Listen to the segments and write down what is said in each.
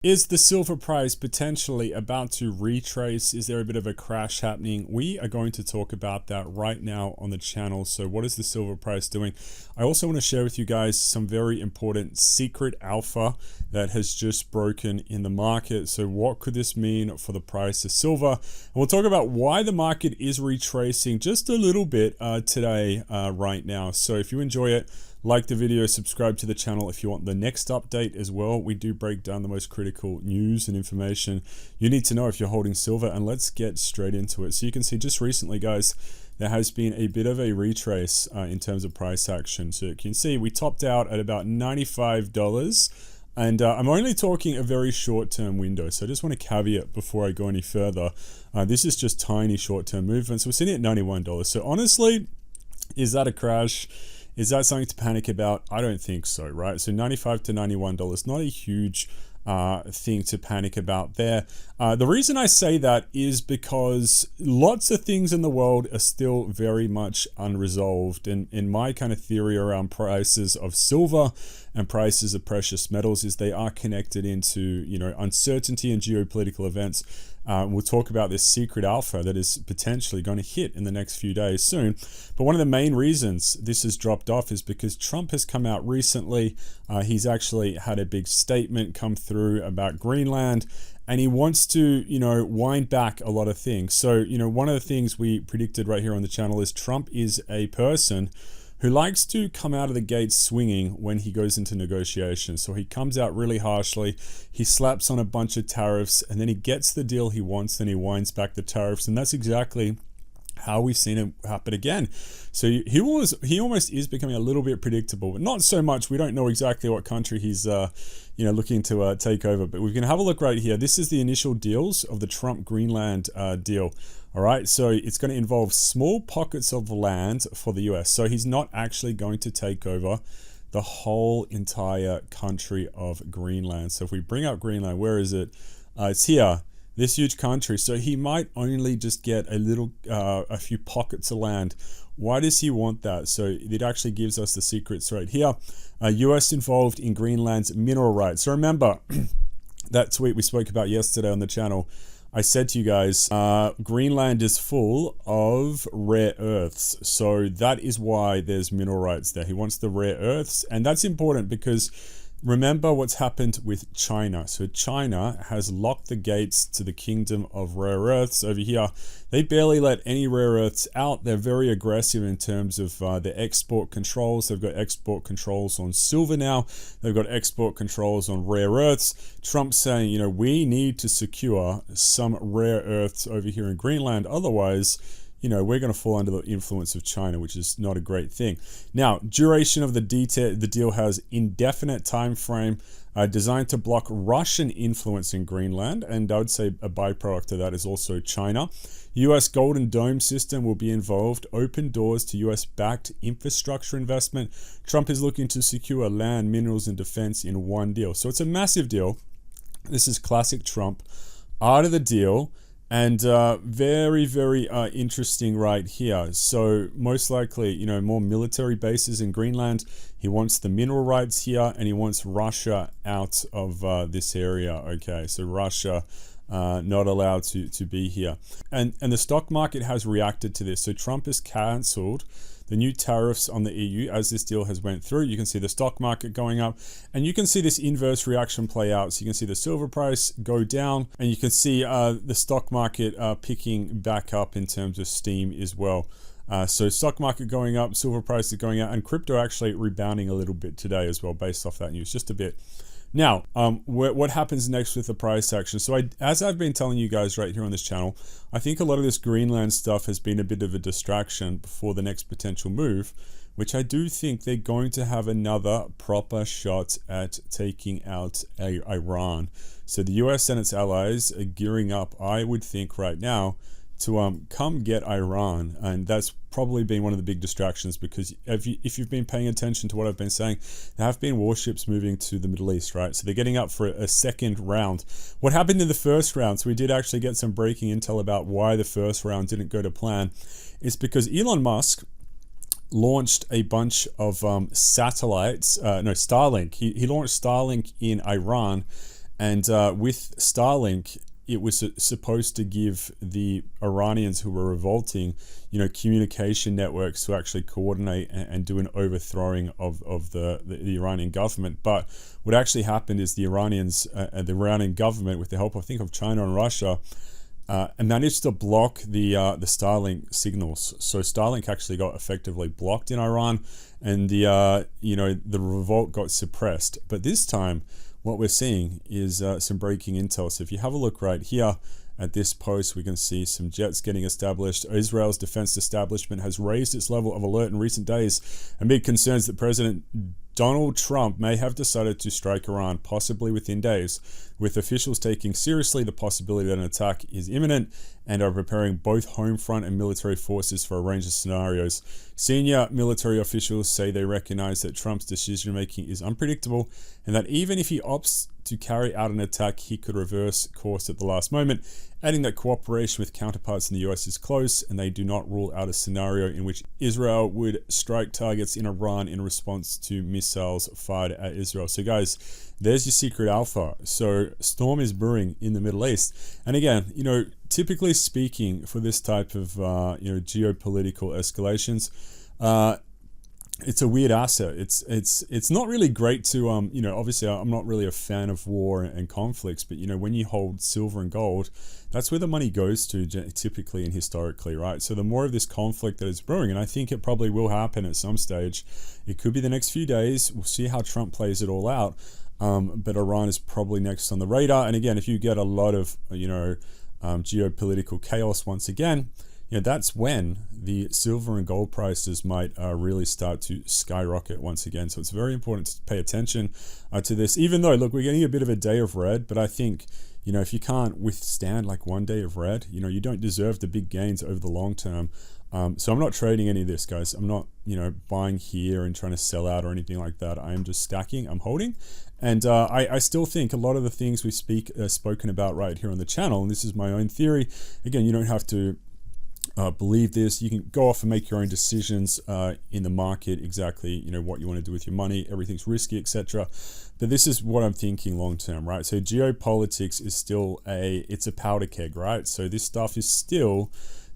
Is the silver price potentially about to retrace? Is there a bit of a crash happening? We are going to talk about that right now on the channel. So what is the silver price doing? I also want to share with you guys some very important secret alpha that has just broken in the market. So what could this mean for the price of silver? And we'll talk about why the market is retracing just a little bit today, right now. So if you enjoy it, like the video, subscribe to the channel if you want the next update as well. We do break down the most critical news and information you need to know if you're holding silver, and let's get straight into it. So you can see just recently, guys, there has been a bit of a retrace in terms of price action. So you can see we topped out at about $95. And I'm only talking a very short-term window. So I just want to caveat before I go any further. This is just tiny short-term movements. We're sitting at $91. So honestly, is that a crash? Is that something to panic about? I don't think so, right? So $95 to $91, not a huge thing to panic about there. The reason I say that is because lots of things in the world are still very much unresolved. And in my kind of theory around prices of silver and prices of precious metals is they are connected into, you know, uncertainty and geopolitical events. We'll talk about this secret alpha that is potentially going to hit in the next few days soon. But one of the main reasons this has dropped off is because Trump has come out recently. He's actually had a big statement come through about Greenland, and he wants to, you know, wind back a lot of things. So, you know, one of the things we predicted right here on the channel is Trump is a person who likes to come out of the gates swinging when he goes into negotiations. So he comes out really harshly, he slaps on a bunch of tariffs, and then he gets the deal he wants, then he winds back the tariffs, and that's exactly how we've seen it happen again. So he almost is becoming a little bit predictable, but not so much. We don't know exactly what country he's you know, looking to take over, but we can have a look right here. This is the initial deals of the Trump Greenland deal. All right, so it's going to involve small pockets of land for the US. So he's not actually going to take over the whole entire country of Greenland. So if we bring up Greenland, where is it? It's here, this huge country. So he might only just get a few pockets of land. Why does he want that? So it actually gives us the secrets right here. US involved in Greenland's mineral rights. So remember that tweet we spoke about yesterday on the channel. I said to you guys, Greenland is full of rare earths. So that is why there's mineral rights there. He wants the rare earths. And that's important because remember what's happened with China. So China has locked the gates to the kingdom of rare earths over here. They barely let any rare earths out. They're very aggressive in terms of their export controls. They've got export controls on silver now. They've got export controls on rare earths. Trump's saying, you know, we need to secure some rare earths over here in Greenland. Otherwise, you know, we're going to fall under the influence of China, which is not a great thing. Now, duration of the deal has indefinite time frame, designed to block Russian influence in Greenland, and I would say a byproduct of that is also China. US Golden Dome system will be involved, open doors to US-backed infrastructure investment. Trump is looking to secure land, minerals, and defense in one deal. So it's a massive deal. This is classic Trump. Out of the deal. And very, very interesting right here. So most likely, you know, more military bases in Greenland. He wants the mineral rights here, and he wants Russia out of this area. Okay, so Russia not allowed to be here. And the stock market has reacted to this. So Trump has cancelled the new tariffs on the EU as this deal has went through. You can see the stock market going up, and you can see this inverse reaction play out. So you can see the silver price go down, and you can see the stock market picking back up in terms of steam as well. So stock market going up, silver price is going out, and crypto actually rebounding a little bit today as well based off that news, just a bit. Now, what happens next with the price action? So as I've been telling you guys right here on this channel, I think a lot of this Greenland stuff has been a bit of a distraction before the next potential move, which I do think they're going to have another proper shot at taking out Iran. So the US and its allies are gearing up, I would think right now, to come get Iran, and that's probably been one of the big distractions because if you've been paying attention to what I've been saying, there have been warships moving to the Middle East, right? So they're getting up for a second round. What happened in the first round, so we did actually get some breaking intel about why the first round didn't go to plan, is because Elon Musk launched a bunch of satellites, Starlink. He launched Starlink in Iran, And with Starlink, it was supposed to give the Iranians who were revolting, communication networks to actually coordinate and do an overthrowing of the Iranian government. But what actually happened is the Iranian government, with the help, I think, of China and Russia, managed to block the Starlink signals. So Starlink actually got effectively blocked in Iran, and the revolt got suppressed. But this time, what we're seeing is some breaking intel. So if you have a look right here at this post, we can see some jets getting established. Israel's defense establishment has raised its level of alert in recent days amid concerns that President Donald Trump may have decided to strike Iran, possibly within days, with officials taking seriously the possibility that an attack is imminent and are preparing both home front and military forces for a range of scenarios. Senior military officials say they recognize that Trump's decision-making is unpredictable and that even if he opts to carry out an attack, he could reverse course at the last moment, adding that cooperation with counterparts in the US is close and they do not rule out a scenario in which Israel would strike targets in Iran in response to missiles fired at Israel. So guys, there's your secret alpha. So storm is brewing in the Middle East. And again, typically speaking, for this type of geopolitical escalations, it's a weird asset. It's not really great to obviously I'm not really a fan of war and conflicts, but when you hold silver and gold, that's where the money goes to typically and historically, right? So the more of this conflict that is brewing, and I think it probably will happen at some stage, it could be the next few days. We'll see how Trump plays it all out. But Iran is probably next on the radar. And again, if you get a lot of geopolitical chaos once again, that's when the silver and gold prices might really start to skyrocket once again. So it's very important to pay attention to this, even though, look, we're getting a bit of a day of red, but I think, if you can't withstand like one day of red, you don't deserve the big gains over the long term. So I'm not trading any of this, guys. I'm not, buying here and trying to sell out or anything like that. I am just stacking, I'm holding. And I still think a lot of the things we spoken about right here on the channel, and this is my own theory. Again, you don't have to believe this. You can go off and make your own decisions in the market, exactly what you want to do with your money. Everything's risky, etc. But this is what I'm thinking long term, right? So geopolitics is still it's a powder keg, right? So this stuff is still,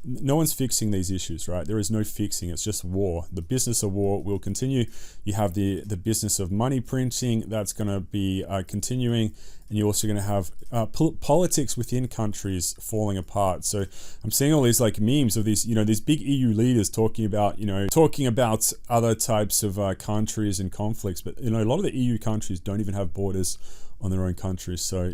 no one's fixing these issues, right? There is no fixing. It's just war. The business of war will continue. You have the business of money printing that's going to be continuing, and you're also going to have politics within countries falling apart. So I'm seeing all these like memes of these, these big EU leaders talking about other types of countries and conflicts. But a lot of the EU countries don't even have borders on their own countries. So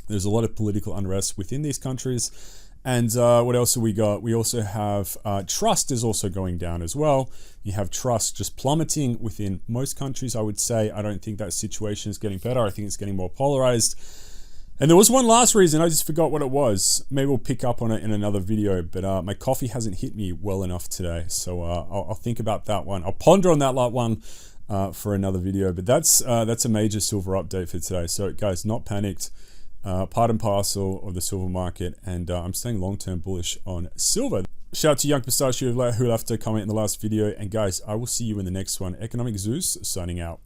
there's a lot of political unrest within these countries. And what else have we got? We also have trust is also going down as well. You have trust just plummeting within most countries, I would say. I don't think that situation is getting better. I think it's getting more polarized. And there was one last reason. I just forgot what it was. Maybe we'll pick up on it in another video. But my coffee hasn't hit me well enough today. So I'll think about that one. I'll ponder on that one for another video. But that's a major silver update for today. So guys, not panicked. Part and parcel of the silver market, and I'm staying long-term bullish on silver. Shout out to Young Pistachio who left a comment in the last video, and guys, I will see you in the next one. Economic Zeus signing out.